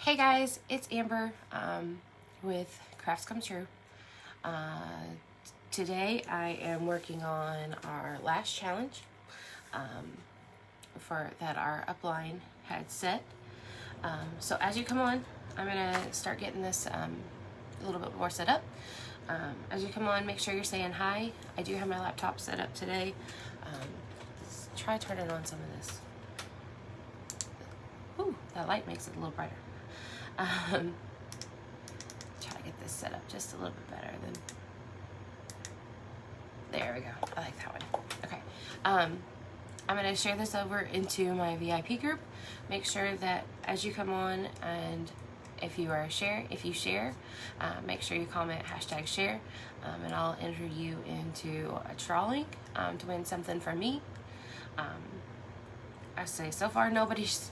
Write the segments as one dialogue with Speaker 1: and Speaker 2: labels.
Speaker 1: Hey guys, it's Amber with Crafts Come True. Today I am working on our last challenge for that our upline had set. So as you come on, I'm gonna start getting this a little bit more set up. As you come on, make sure you're saying hi. I do have my laptop set up today. Let's try turning on some of this. Ooh, that light makes it a little brighter. Try to get this set up just a little bit better than. There we go. I like that one. Okay. I'm going to share this over into my VIP group. Make sure that as you come on, and if you share, make sure you comment #share, and I'll enter you into a drawing to win something from me. I say so far nobody's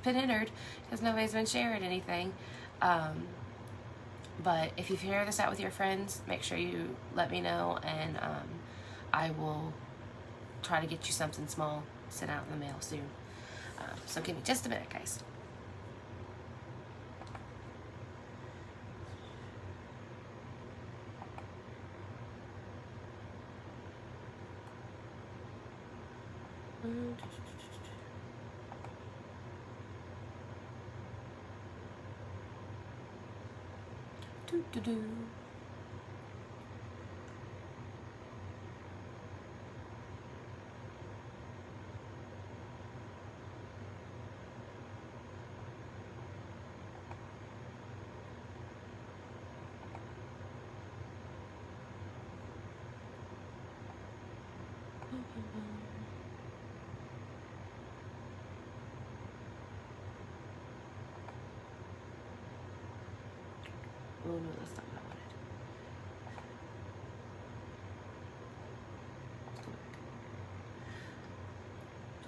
Speaker 1: been entered because nobody's been sharing anything. But if you share this out with your friends, make sure you let me know, and I will try to get you something small sent out in the mail soon. So give me just a minute, guys. Do. Oh no, that's not what I wanted.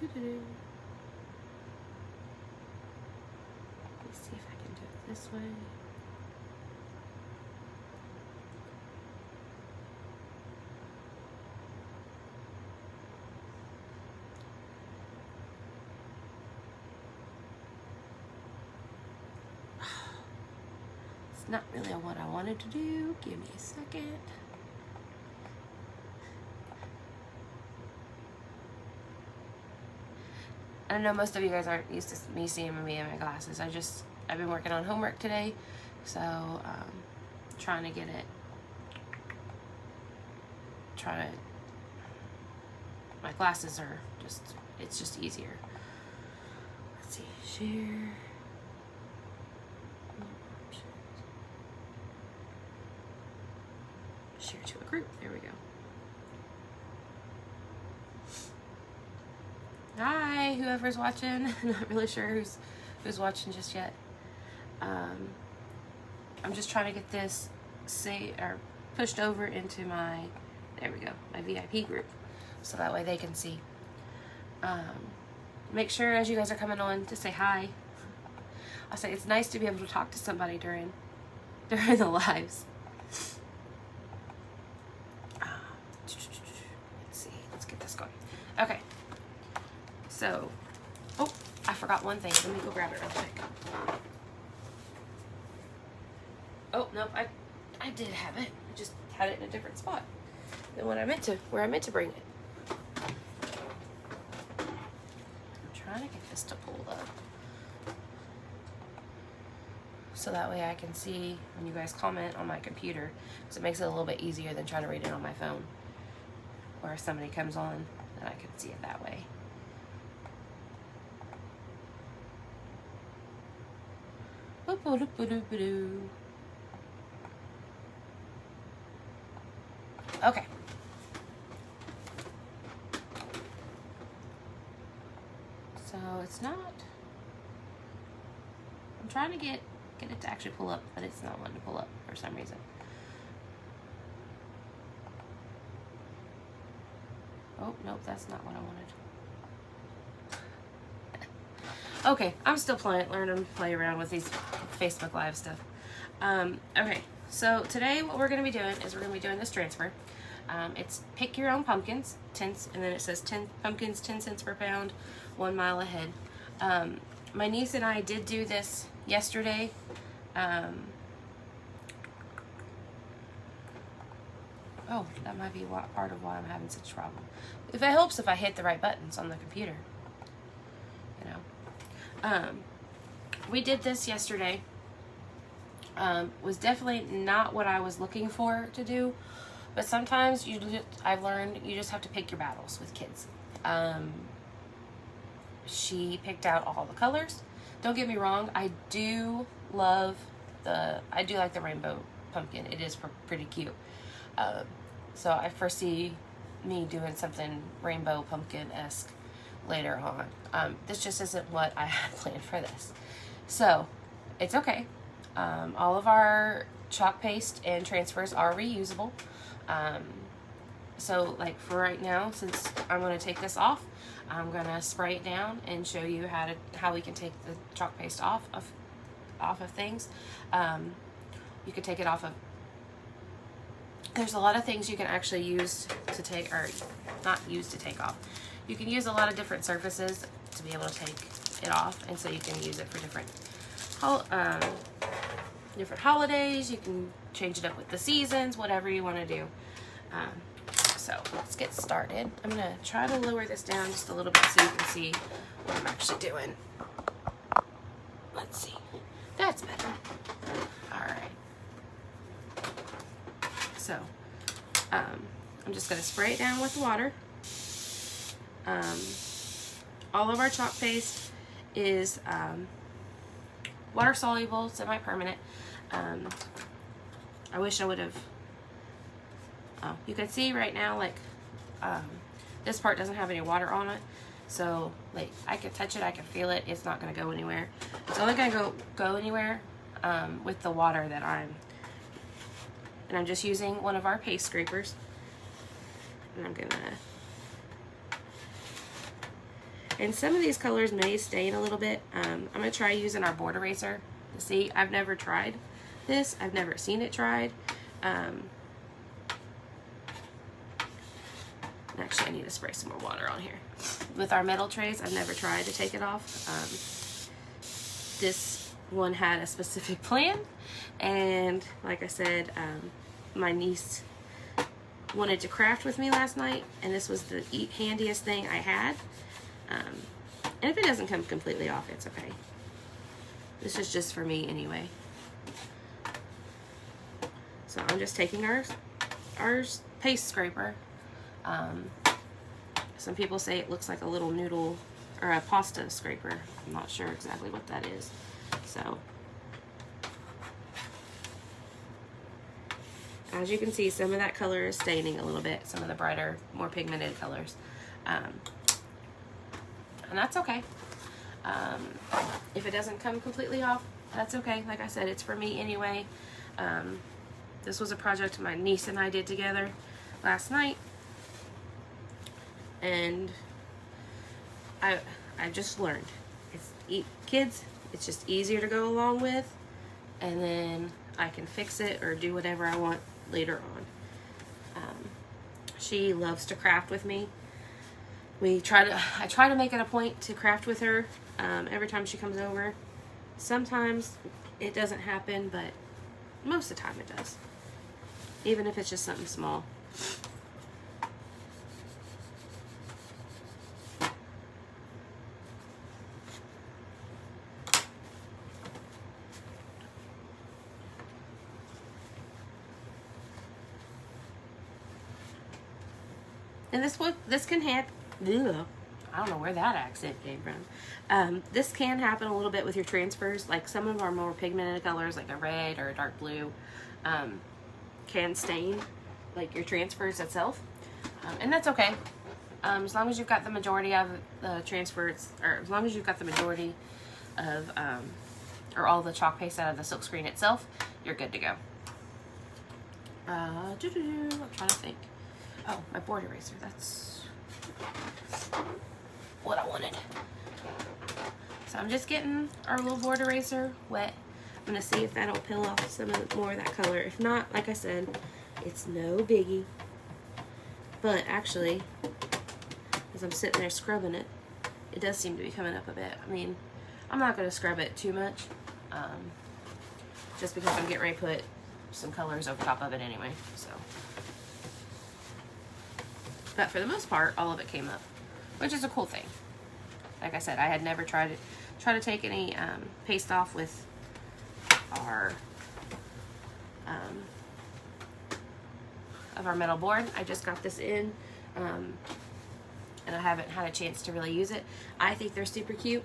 Speaker 1: Let's go back. Let's see if I can do it this way. Not really what I wanted to do. Give me a second. I know most of you guys aren't used to me seeing me in my glasses. I've been working on homework today, so trying to get it. My glasses are it's just easier. Let's see, share. Share to a group. There we go. Hi, whoever's watching. Not really sure who's watching just yet. I'm just trying to get this pushed over into my, there we go, my VIP group, so that way they can see. Make sure as you guys are coming on to say hi. I'll say it's nice to be able to talk to somebody during the lives. Okay, so, oh, I forgot one thing. Let me go grab it real quick. Oh, nope, I did have it. I just had it in a different spot than where I meant to bring it. I'm trying to get this to pull up, so that way I can see when you guys comment on my computer, because it makes it a little bit easier than trying to read it on my phone, or if somebody comes on, and I can see it that way. Okay. So it's not. I'm trying to get it to actually pull up, but it's not wanting to pull up for some reason. Oh, nope, that's not what I wanted. Okay, I'm still learning to play around with these Facebook Live stuff. Okay, so today what we're going to be doing is we're going to be doing this transfer. It's pick your own pumpkins, and then it says 10 pumpkins, 10 cents per pound, 1 mile ahead. My niece and I did do this yesterday. Oh, that might be part of why I'm having such trouble. If it helps if I hit the right buttons on the computer, you know. We did this yesterday. Was definitely not what I was looking for to do, but sometimes I've learned you just have to pick your battles with kids. She picked out all the colors. Don't get me wrong, I do like the rainbow pumpkin. It is pretty cute. So I foresee me doing something rainbow pumpkin-esque later on. This just isn't what I had planned for this. So it's okay. All of our chalk paste and transfers are reusable. So like for right now, since I'm going to take this off, I'm going to spray it down and show you how we can take the chalk paste off of things. You could take it off of, there's a lot of things you can actually use to take, or not use to take off. You can use a lot of different surfaces to be able to take it off, and so you can use it for different holidays. You can change it up with the seasons, whatever you want to do. So let's get started. I'm going to try to lower this down just a little bit so you can see what I'm actually doing. Let's see. That's better. All right. So I'm just going to spray it down with water. All of our chalk paste is water soluble, semi-permanent. I wish I would have. Oh, you can see right now, like, this part doesn't have any water on it. So, like, I can touch it, I can feel it. It's not going to go anywhere. It's only going to go anywhere with the water that and I'm just using one of our paste scrapers. And I'm going to, and some of these colors may stain a little bit. I'm going to try using our board eraser to see. I've never tried this. I've never seen it tried. Actually, I need to spray some more water on here. With our metal trays, I've never tried to take it off. This one had a specific plan, and like I said, my niece wanted to craft with me last night, and this was the handiest thing I had. And if it doesn't come completely off, it's okay. This is just for me anyway. So I'm just taking our paste scraper. Some people say it looks like a little noodle or a pasta scraper. I'm not sure exactly what that is. So as you can see, some of that color is staining a little bit, some of the brighter, more pigmented colors. And that's okay. If it doesn't come completely off, that's okay. Like I said, it's for me anyway. This was a project my niece and I did together last night. And I just learned, kids, it's just easier to go along with, and then I can fix it or do whatever I want later on. She loves to craft with me. I try to make it a point to craft with her every time she comes over. Sometimes it doesn't happen, but most of the time it does, even if it's just something small. And this can happen. I don't know where that accent came from. This can happen a little bit with your transfers. Like some of our more pigmented colors, like a red or a dark blue, can stain like your transfers itself, and that's okay. As long as you've got the majority of the transfers, or as long as you've got the majority of, or all the chalk paste out of the silk screen itself, you're good to go. I'm trying to think. Oh, my board eraser. That's what I wanted. So I'm just getting our little board eraser wet. I'm going to see if that'll peel off some more of that color. If not, like I said, it's no biggie. But actually, as I'm sitting there scrubbing it, it does seem to be coming up a bit. I mean, I'm not going to scrub it too much, just because I'm getting ready to put some colors over top of it anyway. So, but for the most part, all of it came up, which is a cool thing. Like I said, I had never tried to take any paste off with our of our metal board. I just got this in, and I haven't had a chance to really use it. I think they're super cute,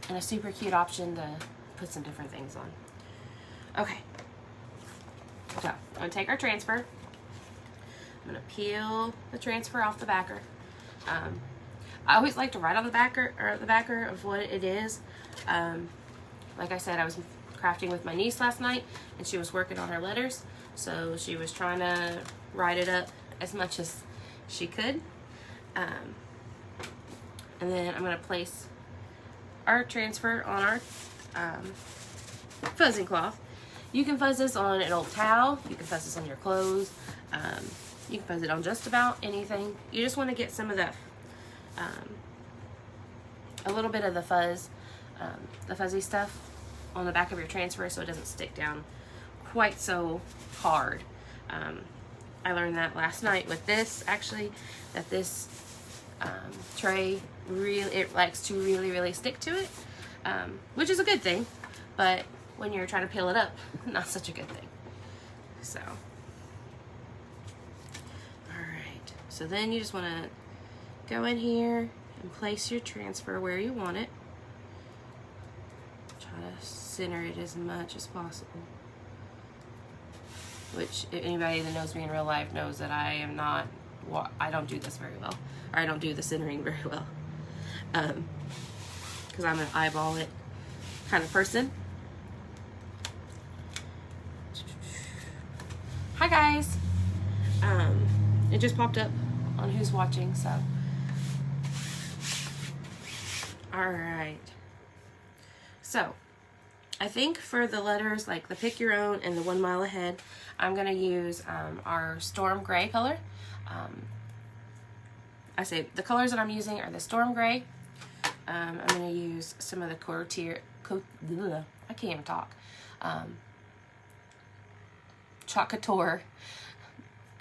Speaker 1: and a super cute option to put some different things on. Okay, so I'm gonna take our transfer. I'm gonna peel the transfer off the backer. I always like to write on the backer of what it is. Like I said, I was crafting with my niece last night, and she was working on her letters, so she was trying to write it up as much as she could. And then I'm going to place our transfer on our fuzzing cloth. You can fuzz this on an old towel. You can fuzz this on your clothes. You can fuzz it on just about anything. You just want to get some of that, a little bit of the fuzz, the fuzzy stuff on the back of your transfer so it doesn't stick down quite so hard. I learned that last night with this, actually, that this tray it likes to really stick to it, which is a good thing, but when you're trying to peel it up, not such a good thing. So, alright, so then you just want to go in here and place your transfer where you want it. Try to center it as much as possible, which anybody that knows me in real life knows that I am not, I don't do this very well, or I don't do the centering very well, because I'm an eyeball it kind of person. Hi guys, it just popped up on who's watching, so alright. So I think for the letters like the Pick Your Own and the 1 Mile Ahead, I'm going to use our Storm Gray color. I say the colors that I'm using are the Storm Gray. I'm going to use some of the Couture, I can't even talk,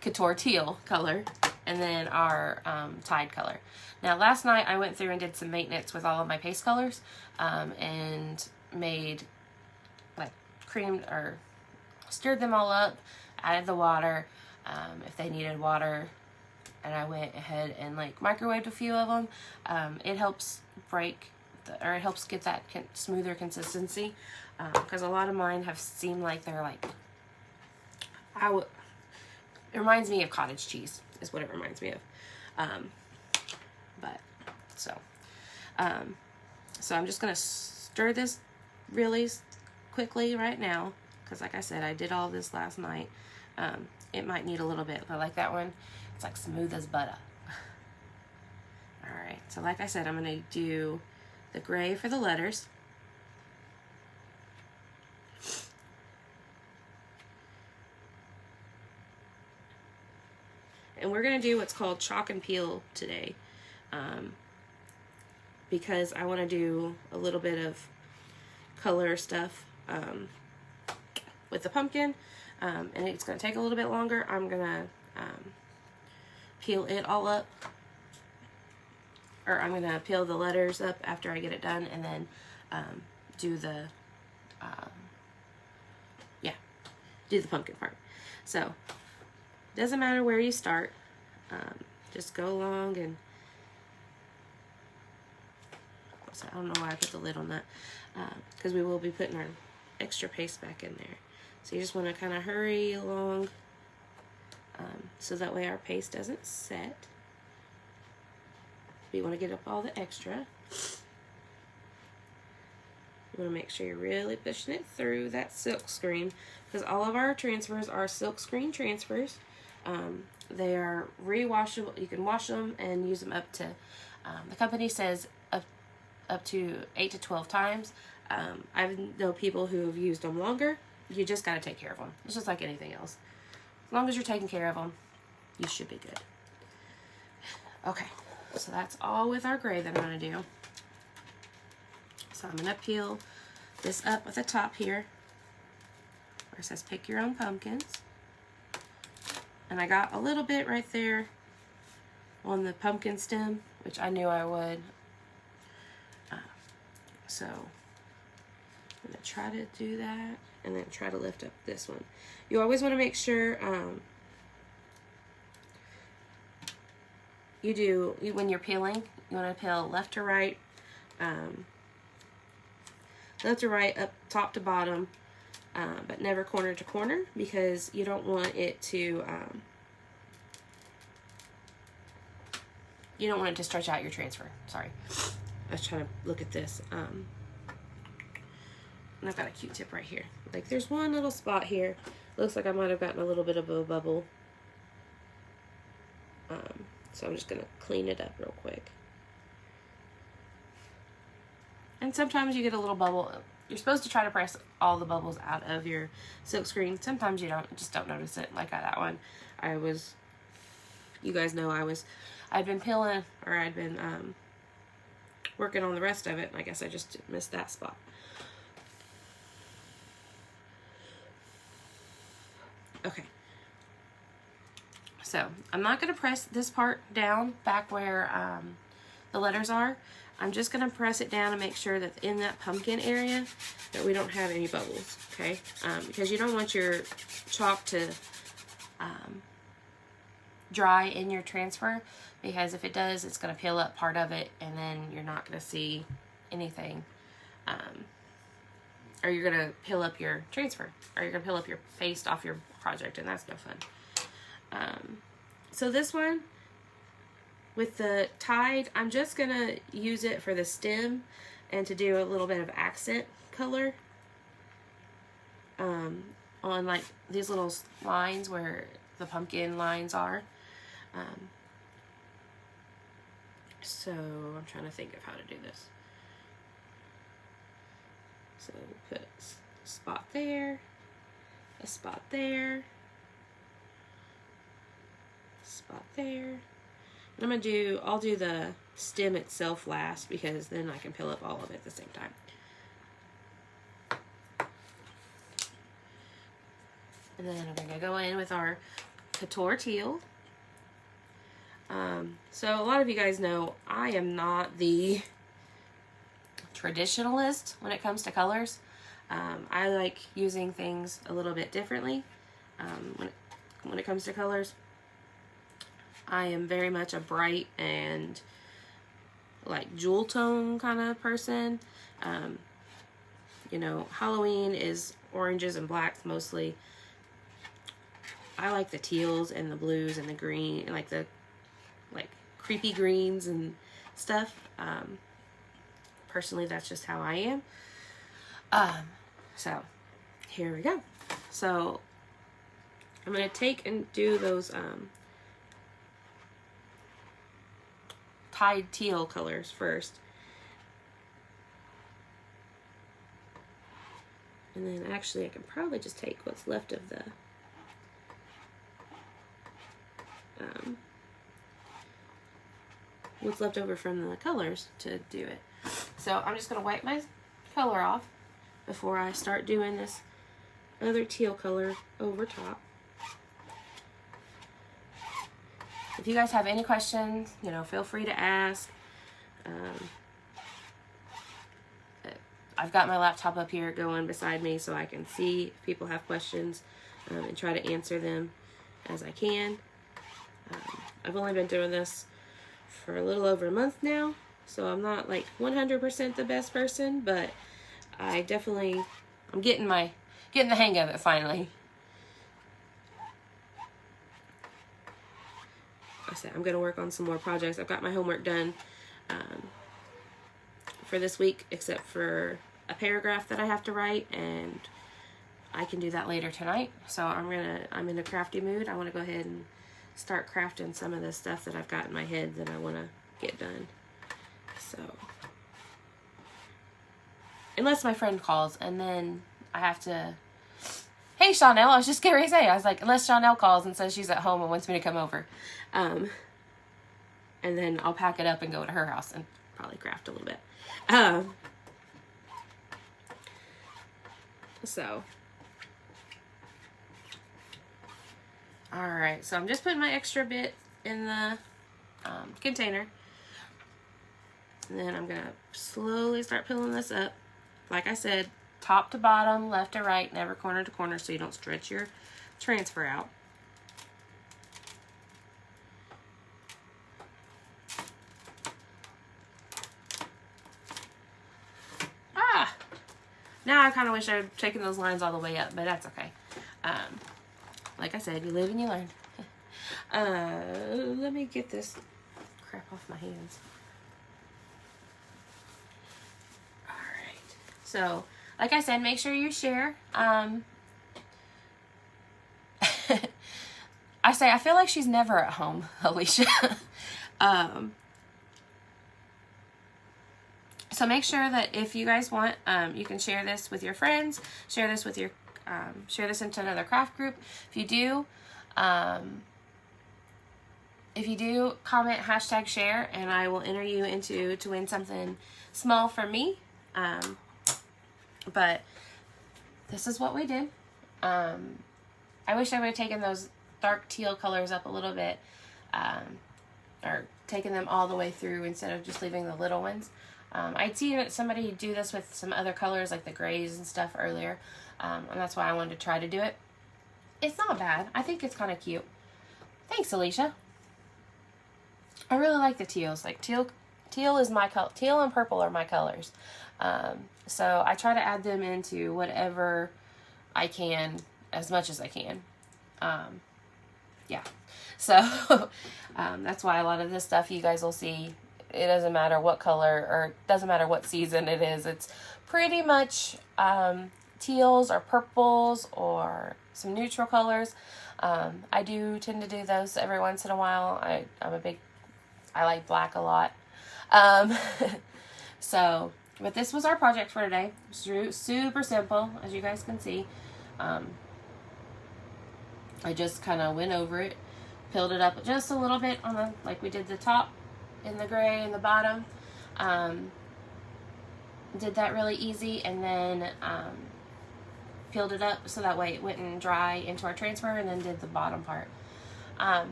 Speaker 1: Couture Teal color, and then our Tide color. Now last night I went through and did some maintenance with all of my paste colors, and made like creamed or stirred them all up, added the water if they needed water, and I went ahead and like microwaved a few of them. It helps break or it helps get that smoother consistency, because a lot of mine have seemed like they're like, it reminds me of cottage cheese is what it reminds me of. So I'm just gonna stir this really quickly right now, because like I said, I did all this last night. It might need a little bit, but like that one, it's like smooth as butter. Alright, so like I said, I'm going to do the gray for the letters. And we're going to do what's called chalk and peel today, because I want to do a little bit of color stuff with the pumpkin, and it's going to take a little bit longer. I'm going to peel it all up, or I'm going to peel the letters up after I get it done, and then do the do the pumpkin part. So doesn't matter where you start, just go along. And so I don't know why I put the lid on that, because we will be putting our extra paste back in there. So you just want to kind of hurry along, so that way our paste doesn't set. You want to get up all the extra. You want to make sure you're really pushing it through that silk screen, because all of our transfers are silk screen transfers. They are rewashable. You can wash them and use them up to, the company says up to 8 to 12 times. I know people who have used them longer. You just got to take care of them. It's just like anything else. As long as you're taking care of them, you should be good. Okay, so that's all with our gray that I'm going to do. So So I'm gonna peel this up at the top here where it says pick your own pumpkins. And I got a little bit right there on the pumpkin stem, which I knew I would. So I'm gonna try to do that and then try to lift up this one. You always want to make sure when you're peeling, you want to peel left to right, up top to bottom, but never corner to corner, because you don't want it to stretch out your transfer. Sorry, I was trying to look at this. And I've got a Q-tip right here. Like, there's one little spot here. Looks like I might have gotten a little bit of a bubble. So I'm just gonna clean it up real quick. And sometimes you get a little bubble. You're supposed to try to press all the bubbles out of your silk screen. Sometimes you just don't notice it. Like that one, you guys know I'd been peeling, or I'd been working on the rest of it, and I guess I just missed that spot. Okay. So I'm not going to press this part down back where the letters are. I'm just going to press it down and make sure that in that pumpkin area that we don't have any bubbles, okay? Because you don't want your chalk to dry in your transfer, because if it does, it's going to peel up part of it, and then you're not going to see anything. Or you're going to peel up your transfer, or you're going to peel up your paste off your project, and that's no fun. So this one, with the tide, I'm just going to use it for the stem and to do a little bit of accent color on like these little lines where the pumpkin lines are. So I'm trying to think of how to do this. So put a spot there, a spot there, spot there. And I'll do the stem itself last, because then I can peel up all of it at the same time. And then I'm gonna go in with our Couture teal. So a lot of you guys know I am not the traditionalist when it comes to colors. I like using things a little bit differently when it comes to colors. I am very much a bright and like jewel tone kind of person. You know, Halloween is oranges and blacks mostly. I like the teals and the blues and the green, and like the creepy greens and stuff. Personally, that's just how I am. So here we go. So I'm going to take and do those tide teal colors first. And then actually I can probably just take what's left of the what's left over from the colors to do it. So I'm just going to wipe my color off before I start doing this other teal color over top. If you guys have any questions, you know, feel free to ask. I've got my laptop up here going beside me so I can see if people have questions and try to answer them as I can. I've only been doing this for a little over a month now, so I'm not like 100% the best person, but I'm getting the hang of it finally. I said I'm going to work on some more projects. I've got my homework done for this week, except for a paragraph that I have to write, and I can do that later tonight. So I'm in a crafty mood. I want to go ahead and start crafting some of the stuff that I've got in my head that I want to get done. So unless my friend calls, and then I have to, hey Chanel, I was just getting ready to say, I was like, unless Chanel calls and says she's at home and wants me to come over, and then I'll pack it up and go to her house and probably craft a little bit. So, all right, so I'm just putting my extra bit in the container. And then I'm gonna slowly start peeling this up. Like I said, top to bottom, left to right, never corner to corner, so you don't stretch your transfer out. Now I kind of wish I had taken those lines all the way up, but that's okay. Like I said, you live and you learn. Let me get this crap off my hands. Alright. So, like I said, make sure you share. I feel like she's never at home, Alicia. So make sure that if you guys want, you can share this with your friends, share this with your, share this into another craft group. If you do, comment #share, and I will enter you to win something small from me. But this is what we did. I wish I would have taken those dark teal colors up a little bit, or taken them all the way through instead of just leaving the little ones. I'd seen somebody do this with some other colors like the grays and stuff earlier, and that's why I wanted to try to do it. It's not bad. I think it's kind of cute. Thanks, Alicia. I really like the teals. Like teal is my color. Teal and purple are my colors. So I try to add them into whatever I can, as much as I can. Yeah. So that's why a lot of this stuff you guys will see, it doesn't matter what color or it doesn't matter what season it is. It's pretty much teals or purples or some neutral colors. I do tend to do those every once in a while. I like black a lot. So, but this was our project for today. Super simple, as you guys can see. I just kind of went over it, peeled it up just a little bit on the, like we did the top in the gray and the bottom. Did that really easy, and then peeled it up so that way it wouldn't dry into our transfer, and then did the bottom part.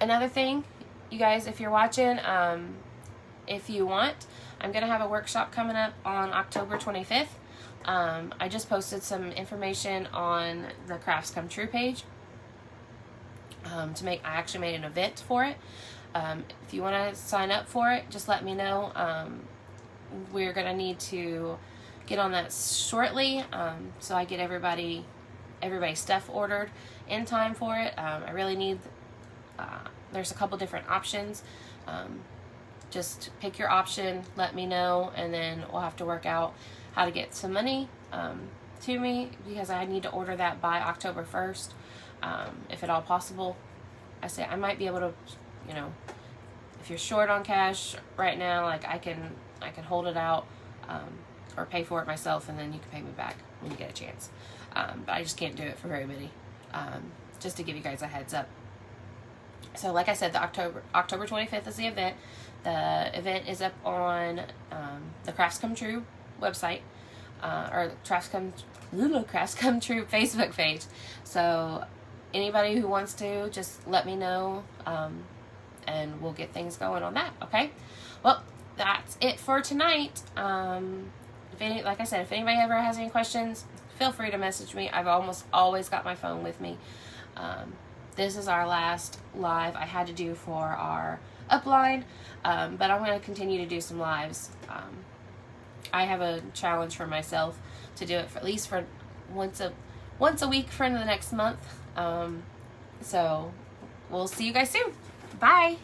Speaker 1: Another thing, you guys, if you're watching, if you want, I'm going to have a workshop coming up on October 25th. I just posted some information on the Crafts Come True page. I actually made an event for it. If you want to sign up for it, just let me know. We're going to need to get on that shortly, so I get everybody's stuff ordered in time for it. I really need, there's a couple different options. Just pick your option, let me know, and then we'll have to work out how to get some money to me, because I need to order that by October 1st, if at all possible. I say I might be able to, you know, if you're short on cash right now, like I can hold it out, or pay for it myself, and then you can pay me back when you get a chance. But I just can't do it for very many, just to give you guys a heads up. So like I said, the October 25th is the event. The event is up on the Crafts Come True website, or Crafts Come True Facebook page. So anybody who wants to, just let me know, and we'll get things going on that. Okay. Well, that's it for tonight. Like I said, if anybody ever has any questions, feel free to message me. I've almost always got my phone with me. This is our last live I had to do for our upline, but I'm going to continue to do some lives. I have a challenge for myself to do it for at least for once a week for the next month. So we'll see you guys soon. Bye.